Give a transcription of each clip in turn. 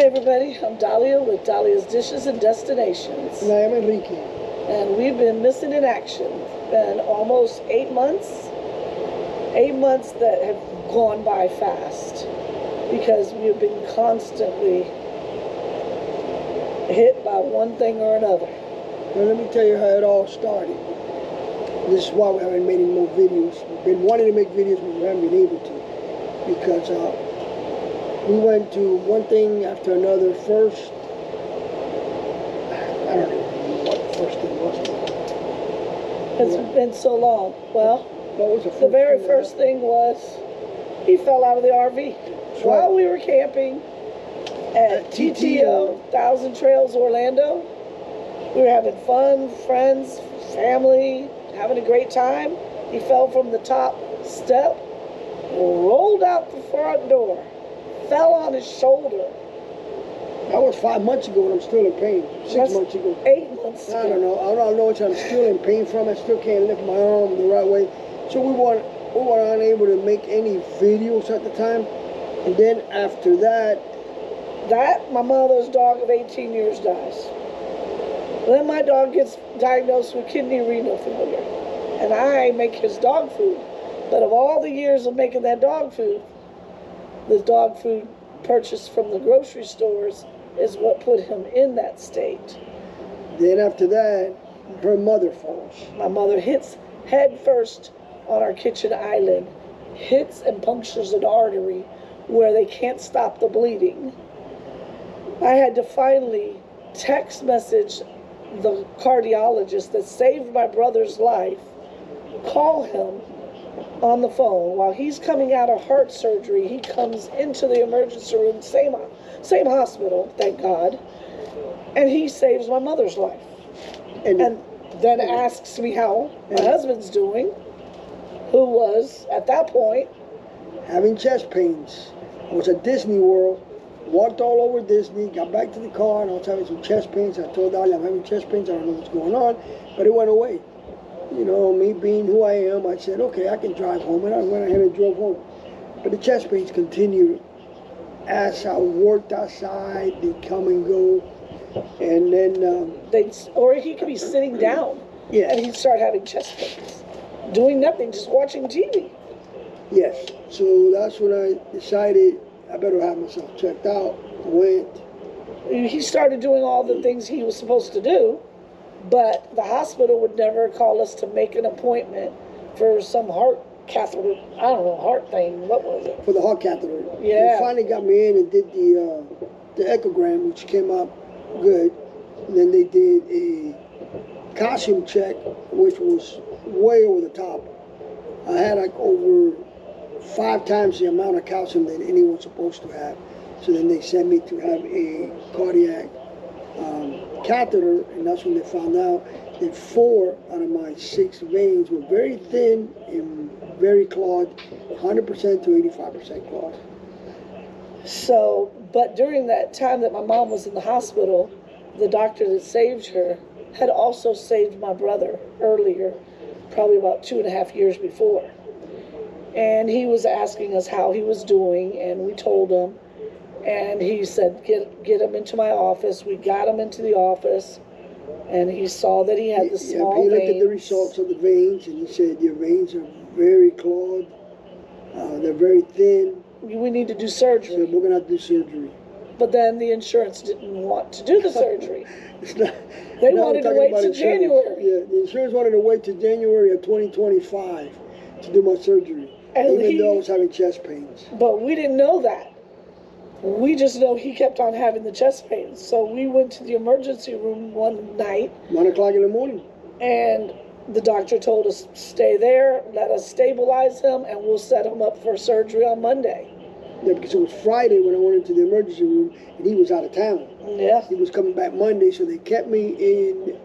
everybody, I'm Dahlia with Dalia's Dishes and Destinations. And I am Enrique. And we've been missing in action. It's been almost 8 months. 8 months that have gone by fast because we have been constantly hit by one thing or another. Well, let me tell you how it all started. This is why we haven't made any more videos. We've been wanting to make videos, but we haven't been able to. Because we went to one thing after another. First, I don't know what the first thing was. It's been so long. Well, what was the very first thing was he fell out of the RV while we were camping at TTO, Thousand Trails, Orlando. We were having fun, friends, family, having a great time. He fell from the top step, rolled out the front door, fell on his shoulder. That was 5 months ago and I'm still in pain. 6 months ago. 8 months ago. I don't know what I'm still in pain from. I still can't lift my arm the right way. So we were unable to make any videos at the time. And then after that, my mother's dog of 18 years dies. Then my dog gets diagnosed with kidney renal failure. And I make his dog food. But of all the years of making that dog food, the dog food purchased from the grocery stores is what put him in that state. Then after that, her mother falls. My mother hits head first on our kitchen island, hits and punctures an artery where they can't stop the bleeding. I had to finally text message the cardiologist that saved my brother's life, call him on the phone. While he's coming out of heart surgery, he comes into the emergency room, same hospital, thank God, and he saves my mother's life. And then asks me how my husband's doing, who was, at that point, having chest pains. I was at Disney World, walked all over Disney, got back to the car, and I was having some chest pains. I told Dali, I'm having chest pains, I don't know what's going on, but it went away. You know, me being who I am, I said, okay, I can drive home, and I went ahead and drove home. But the chest pains continued as I worked outside, they come and go, and then... or he could be sitting down, and he'd start having chest pains, doing nothing, just watching TV. Yes, so that's when I decided I better have myself checked out. Went. He started doing all the things he was supposed to do, but the hospital would never call us to make an appointment for some heart catheter, I don't know, heart thing. What was it? For the heart catheter. Yeah. They finally got me in and did the echogram, which came out good. And then they did a calcium check, which was way over the top. I had like over 5 times the amount of calcium that anyone's supposed to have. So then they sent me to have a cardiac catheter, and that's when they found out that 4 out of my 6 veins were very thin and very clogged, 100% to 85% clogged. So, but during that time that my mom was in the hospital, the doctor that saved her had also saved my brother earlier, probably about 2.5 years before. And he was asking us how he was doing, and we told him. And he said, get him into my office. We got him into the office, and he saw that he had the small veins. He looked at the results of the veins, and he said, your veins are very clogged. They're very thin. We need to do surgery. So we're going to have to do surgery. But then the insurance didn't want to do the surgery. They wanted to wait till January. Yeah, the insurance wanted to wait till January of 2025 to do my surgery, even though I was having chest pains. But we didn't know that. We just know he kept on having the chest pains. So we went to the emergency room one night. 1 o'clock in the morning. And the doctor told us, stay there, let us stabilize him, and we'll set him up for surgery on Monday. Yeah, because it was Friday when I went into the emergency room, and he was out of town. Yeah. He was coming back Monday, so they kept me in.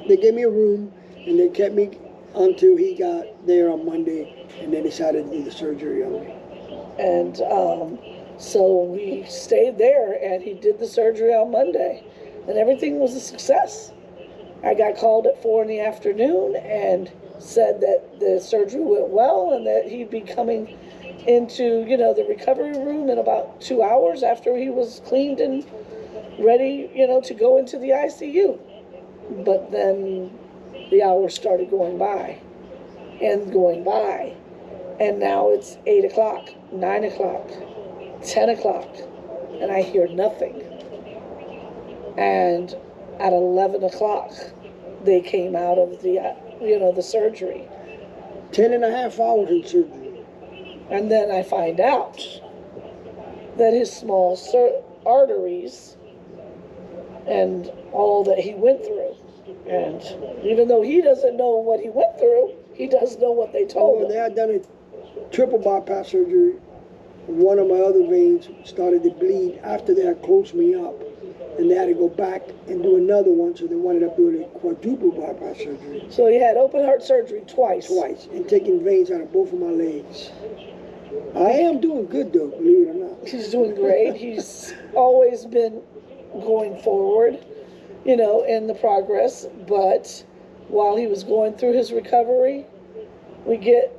They gave me a room, and they kept me until he got there on Monday, and they decided to do the surgery on me. And so we stayed there, and he did the surgery on Monday, and everything was a success. I got called at 4 in the afternoon and said that the surgery went well and that he'd be coming into, you know, the recovery room in about 2 hours after he was cleaned and ready, you know, to go into the ICU. But then the hours started going by and going by. And now it's 8 o'clock, 9 o'clock, 10 o'clock, and I hear nothing. And at 11 o'clock, they came out of the, you know, the surgery. 10.5 hours in surgery. And then I find out that his small arteries and all that he went through. And even though he doesn't know what he went through, he does know what they told him. They had done a triple bypass surgery. One of my other veins started to bleed after they had closed me up. And they had to go back and do another one, so they wound up doing a quadruple bypass surgery. So he had open heart surgery twice. Twice, and taking veins out of both of my legs. I am doing good though, believe it or not. He's doing great. He's always been going forward, you know, in the progress. But while he was going through his recovery, we get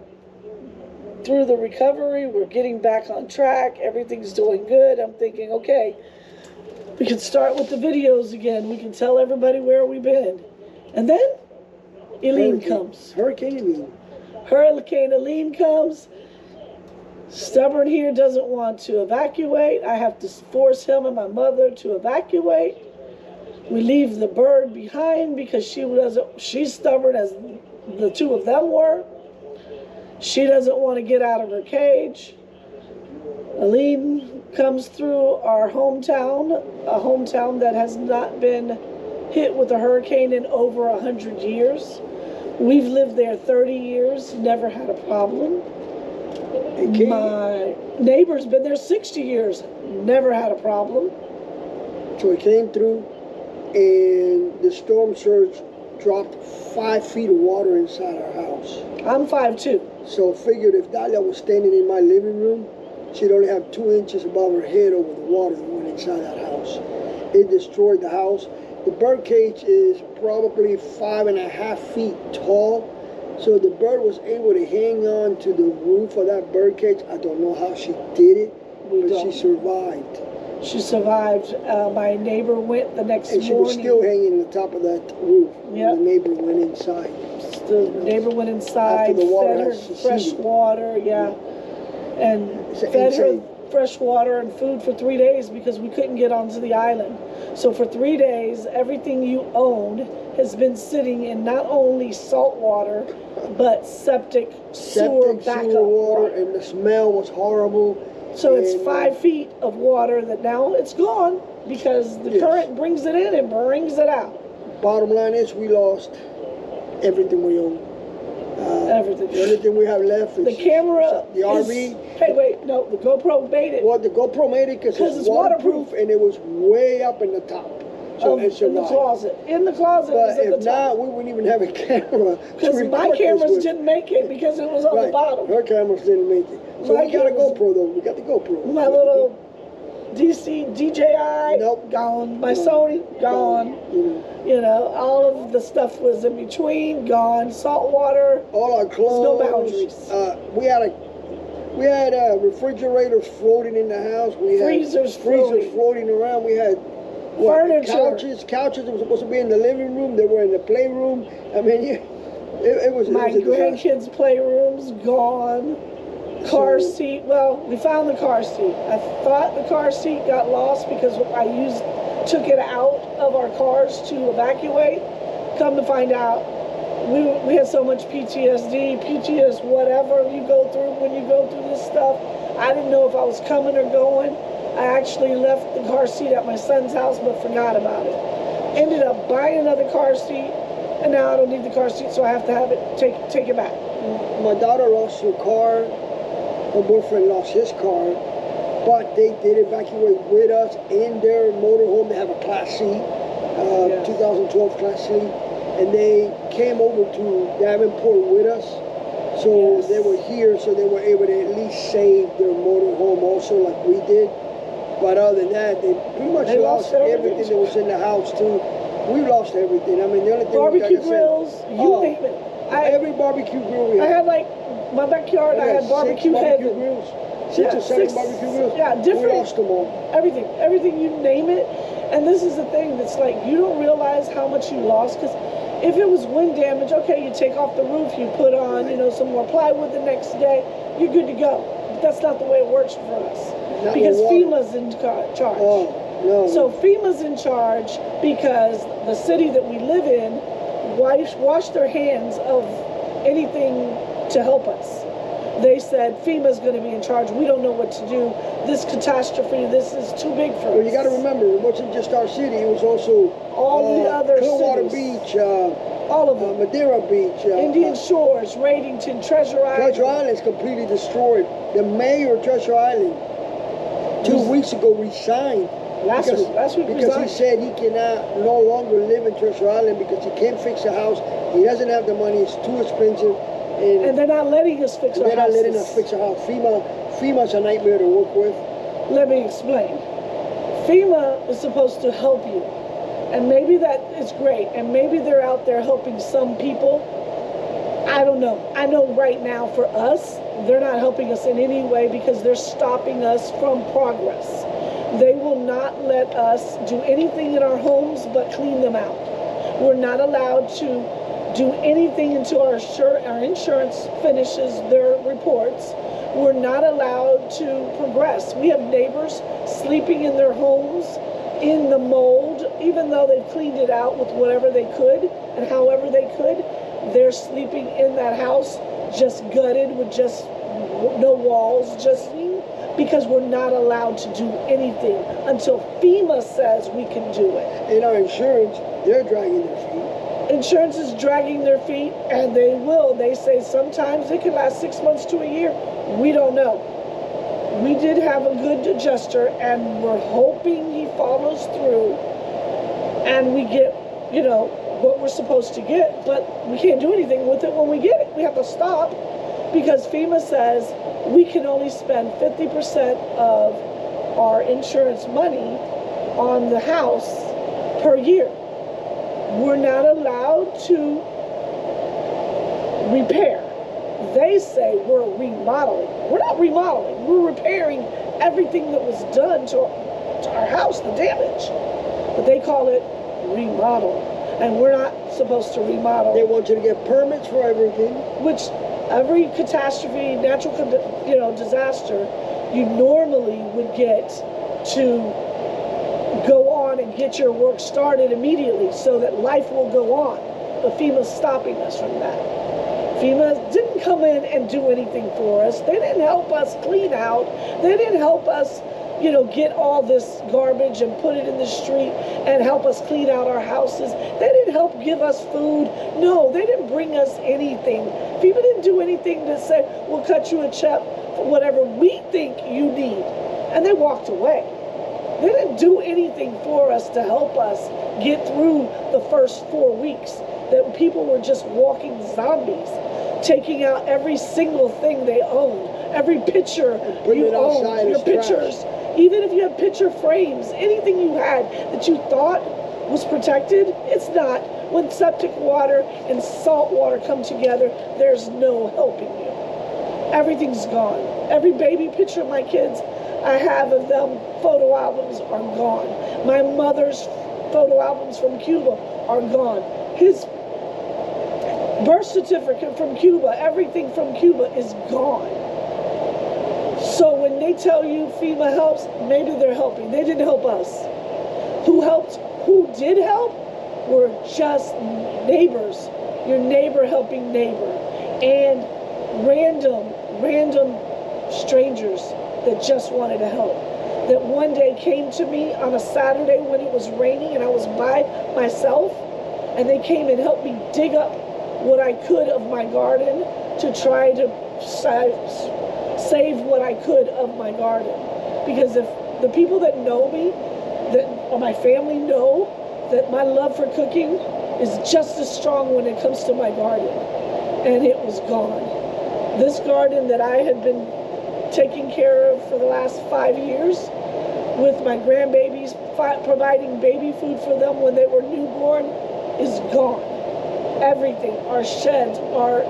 through the recovery, we're getting back on track, everything's doing good. I'm thinking, okay, we can start with the videos again. We can tell everybody where we've been. And then Eileen comes. Hurricane Eileen. Hurricane Eileen comes. Stubborn here doesn't want to evacuate. I have to force him and my mother to evacuate. We leave the bird behind because she's stubborn as the two of them were. She doesn't want to get out of her cage. Eileen comes through our hometown, a hometown that has not been hit with a hurricane in over 100 years. We've lived there 30 years, never had a problem. My neighbor's been there 60 years, never had a problem. So it came through, and the storm surge dropped 5 feet of water inside our house. I'm 5'2". So figured if Dalia was standing in my living room, she'd only have 2 inches above her head over the water that went inside that house. It destroyed the house. The bird cage is probably 5.5 feet tall. So the bird was able to hang on to the roof of that bird cage. I don't know how she did it, but she survived. She survived. My neighbor went the next morning. And she was still hanging on the top of that roof. Yep. The neighbor went inside. The neighbor went inside, after the water fed her fresh water, and fed her fresh water and food for 3 days because we couldn't get onto the island. So for 3 days, everything you owned has been sitting in not only salt water, but septic sewer backup water, and the smell was horrible. So it's 5 feet of water that now it's gone because the current brings it in and brings it out. Bottom line is we lost everything we own. Everything. The only thing we have left is the camera. The RV. Hey, wait, no, the GoPro made it. Well, the GoPro made it because it's waterproof and it was way up in the top. So it survived. In the closet. In the closet. But if not, we wouldn't even have a camera. Because my cameras didn't make it because it was on the bottom. Her cameras didn't make it. So we got a GoPro though. We got the GoPro. My little DJI, gone. My Sony, gone. You know, all of the stuff was in between, gone. Salt water. All our clothes. No boundaries. We had refrigerators floating in the house. We had freezers floating around. We had furniture. Couches that were supposed to be in the living room. They were in the playroom. I mean, it was. My grandkids' playrooms gone. Car seat. Well, we found the car seat. I thought the car seat got lost because I took it out of our cars to evacuate. Come to find out, we had so much PTSD, whatever you go through when you go through this stuff. I didn't know if I was coming or going. I actually left the car seat at my son's house but forgot about it. Ended up buying another car seat, and now I don't need the car seat, so I have to have it take it back. My daughter lost her car. Her boyfriend lost his car, but they did evacuate with us in their motorhome. They have a Class C, 2012 Class C, and they came over to Davenport with us. So they were here, so they were able to at least save their motorhome also like we did. But other than that, they pretty much lost everything that was in the house too. We lost everything. I mean, the only thing barbecue grills, you name it. Every barbecue grill we had. I had like my backyard, I had barbecue barbecue heaven. grills. Six or seven barbecue grills. Yeah, different. We lost them all. Everything, you name it. And this is the thing that's like, you don't realize how much you lost, because if it was wind damage, okay, you take off the roof, you put on, some more plywood the next day, you're good to go. But that's not the way it works for us, because FEMA's in charge. Oh, no. So FEMA's in charge because the city that we live in wash their hands of anything to help us. They said FEMA's going to be in charge. We don't know what to do. This catastrophe, this is too big for us. Well, you got to remember, it wasn't just our city. It was also all the other Clearwater cities. Beach, all of them. Madeira Beach, Indian Shores, Radington, Treasure Island. Treasure Island is completely destroyed. The mayor of Treasure Island 2 weeks ago resigned. Last week because he said he cannot no longer live in Treasure Island because he can't fix a house. He doesn't have the money. It's too expensive. And they're not letting us fix our houses. They're not letting us fix a house. FEMA's a nightmare to work with. Let me explain. FEMA is supposed to help you. And maybe that is great. And maybe they're out there helping some people. I don't know. I know right now for us, they're not helping us in any way because they're stopping us from progress. They will not let us do anything in our homes but clean them out. We're not allowed to do anything until our insurance finishes their reports. We're not allowed to progress. We have neighbors sleeping in their homes in the mold, even though they've cleaned it out with whatever they could and however they could. They're sleeping in that house just gutted with just no walls, just because we're not allowed to do anything until FEMA says we can do it. In our insurance, they're dragging their feet. Insurance is dragging their feet, and they will. They say sometimes it can last 6 months to a year. We don't know. We did have a good adjuster, and we're hoping he follows through, and we get, what we're supposed to get, but we can't do anything with it when we get it. We have to stop because FEMA says we can only spend 50% of our insurance money on the house per year. We're not allowed to repair. They say we're remodeling. We're not remodeling. We're repairing everything that was done to our house, the damage. But they call it remodeling. And we're not supposed to remodel. They want you to get permits for everything. Which every catastrophe, natural disaster, you normally would get to go on and get your work started immediately so that life will go on. But FEMA's stopping us from that. FEMA didn't come in and do anything for us. They didn't help us clean out. They didn't help us, get all this garbage and put it in the street and help us clean out our houses. They didn't help give us food. No, they didn't bring us anything. FEMA didn't do anything to say, we'll cut you a check for whatever we think you need. And they walked away. They didn't do anything for us to help us get through the first 4 weeks that people were just walking zombies, taking out every single thing they owned, every picture you owned, your pictures. Even if you have picture frames, anything you had that you thought was protected, it's not. When septic water and salt water come together, there's no helping you. Everything's gone. Every baby picture of my kids I have of them, photo albums are gone. My mother's photo albums from Cuba are gone. His birth certificate from Cuba, everything from Cuba is gone. So when they tell you FEMA helps, maybe they're helping. They didn't help us. Who helped? Who did help were just neighbors. Your neighbor helping neighbor. And random strangers that just wanted to help. That one day came to me on a Saturday when it was raining and I was by myself, and they came and helped me dig up what I could of my garden to try to save what I could of my garden. Because if the people that know me, or my family know that my love for cooking is just as strong when it comes to my garden. And it was gone. This garden that I had been taking care of for the last 5 years with my grandbabies, providing baby food for them when they were newborn, is gone. Everything, our sheds, our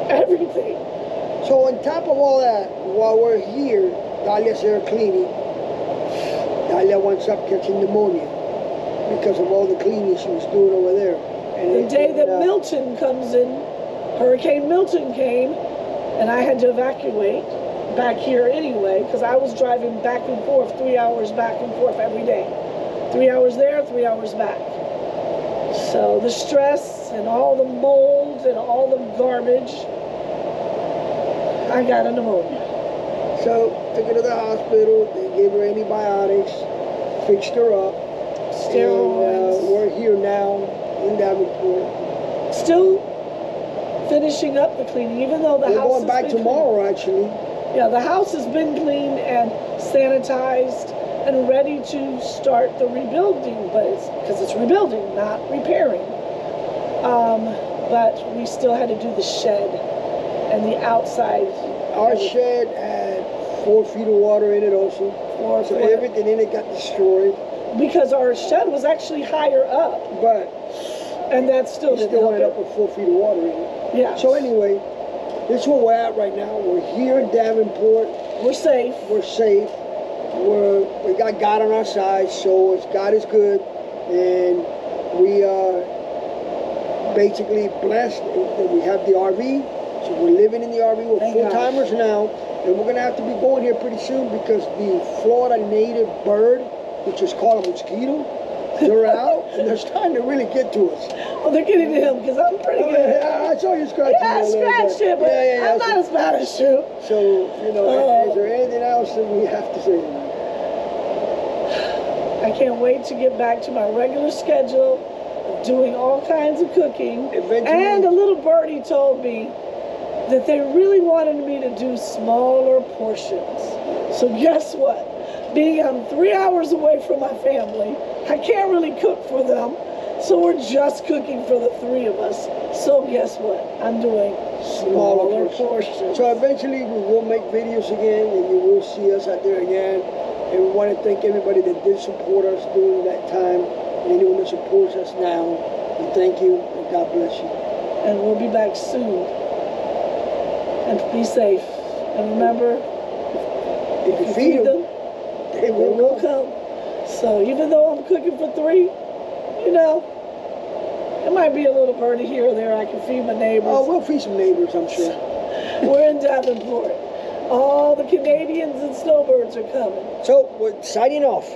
everything So on top of all that, while we're here, Dalia's air cleaning. Dalia winds up catching pneumonia because of all the cleaning she was doing over there. And The day that Milton comes in, Hurricane Milton came, and I had to evacuate back here anyway, because I was driving back and forth, 3 hours back and forth every day. 3 hours there, 3 hours back. So the stress and all the mold and all the garbage, I got a pneumonia. So took her to the hospital, they gave her antibiotics, fixed her up. Steroids. And we're here now in Davenport. Still finishing up the cleaning, even though the We're house going has back been tomorrow, actually. cleaned. Yeah, the house has been cleaned and sanitized and ready to start the rebuilding, but it's because it's rebuilding, not repairing. But we still had to do the shed and the outside. Our shed had 4 feet of water in it also. So everything in it got destroyed. Because our shed was actually higher up, But and that's still it still ended up with 4 feet of water in it. Yeah. So anyway, this is where we're at right now. We're here in Davenport. We're safe. We're safe. We got God on our side, so God is good, and we are basically blessed that we have the RV. So we're living in the RV. We're Thank full-timers now, and we're gonna have to be going here pretty soon because the Florida native bird, which is called a mosquito, they're out and they're starting to really get to us. Well, they're getting to him because I'm pretty good. I saw you scratching Yeah, I a little scratched bit. it, but I'm not as bad as you. So, you know, is there anything else that we have to say tonight? I can't wait to get back to my regular schedule of doing all kinds of cooking. Eventually. And a little birdie told me that they really wanted me to do smaller portions. So guess what? Being I'm 3 hours away from my family, I can't really cook for them. So we're just cooking for the 3 of us. So guess what? I'm doing smaller portions. So eventually we will make videos again and you will see us out there again. And we want to thank everybody that did support us during that time and anyone that supports us now. And thank you and God bless you. And we'll be back soon. And be safe. And remember, If you feed them, they will come. So even though I'm cooking for 3, you know, it might be a little birdie here or there. I can feed my neighbors. Oh, we'll feed some neighbors, I'm sure. We're in Davenport. All the Canadians and snowbirds are coming. So we're signing off.